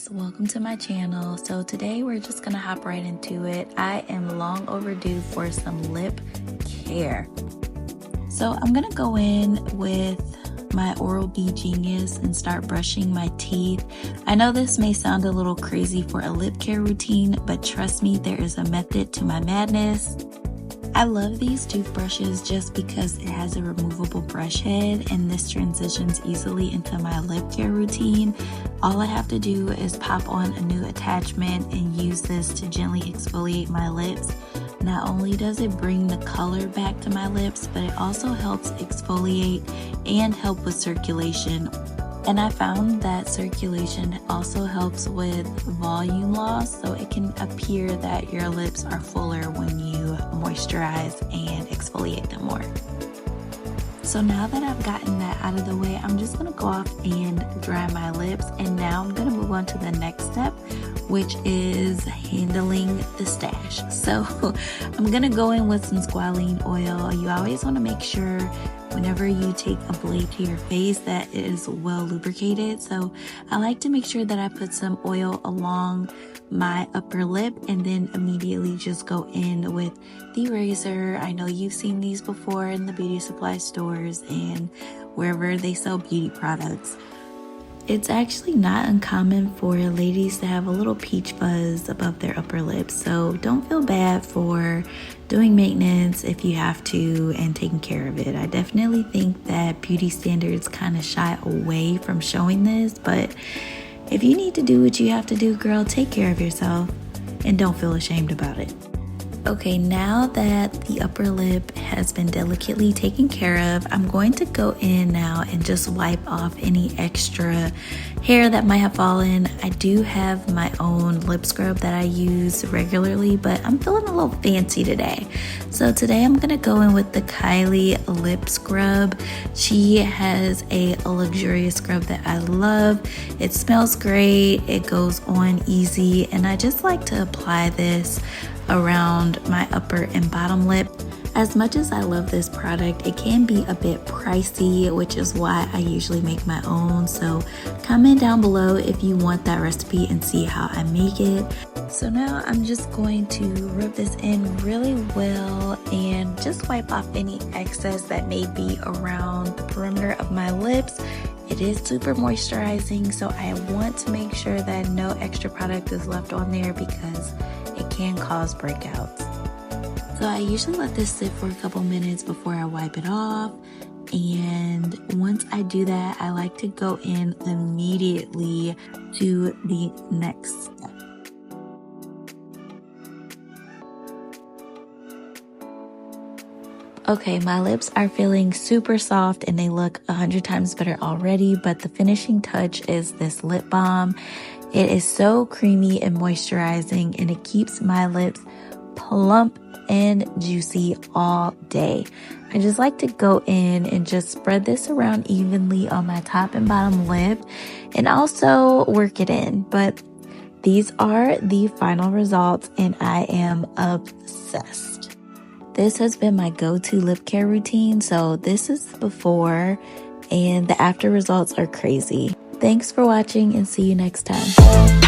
guys, welcome to my channel. So today we're just gonna hop right into it. I am long overdue for some lip care. So I'm gonna go in with my Oral-B Genius and start brushing my teeth. I know this may sound a little crazy for a lip care routine, but trust me, there is a method to my madness. I love these toothbrushes just because it has a removable brush head and this transitions easily into my lip care routine. All I have to do is pop on a new attachment and use this to gently exfoliate my lips. Not only does it bring the color back to my lips, but it also helps exfoliate and help with circulation. And I found that circulation also helps with volume loss, so it can appear that your lips are fuller when you moisturize and exfoliate them more. So now that I've gotten that out of the way, I'm just gonna go off and dry my lips, and now I'm gonna move on to the next step, which is handling the stash. So I'm gonna go in with some squalene oil. You always wanna make sure whenever you take a blade to your face that it is well lubricated. So I like to make sure that I put some oil along my upper lip and then immediately just go in with the razor. I know you've seen these before in the beauty supply stores and wherever they sell beauty products. It's actually not uncommon for ladies to have a little peach fuzz above their upper lip, so don't feel bad for doing maintenance if you have to and taking care of it. I definitely think that beauty standards kind of shy away from showing this, but if you need to do what you have to do, girl, take care of yourself and don't feel ashamed about it. Okay, now that the upper lip has been delicately taken care of, I'm going to go in now and just wipe off any extra hair that might have fallen. I do have my own lip scrub that I use regularly, but I'm feeling a little fancy today. So today I'm gonna go in with the Kylie lip scrub. She has a luxurious scrub that I love. It smells great, it goes on easy, and I just like to apply this around my upper and bottom lip. As much as I love this product, it can be a bit pricey, which is why I usually make my own. So comment down below if you want that recipe and see how I make it. So now I'm just going to rub this in really well and just wipe off any excess that may be around the perimeter of my lips. It is super moisturizing, so I want to make sure that no extra product is left on there because it can cause breakouts. So I usually let this sit for a couple minutes before I wipe it off. And once I do that, I like to go in immediately to the next step. Okay, my lips are feeling super soft and they look 100 times better already, but the finishing touch is this lip balm. It is so creamy and moisturizing, and it keeps my lips plump and juicy all day. I just like to go in and just spread this around evenly on my top and bottom lip and also work it in. But these are the final results and I am obsessed. This has been my go-to lip care routine. So this is before and the after results are crazy. Thanks for watching and see you next time.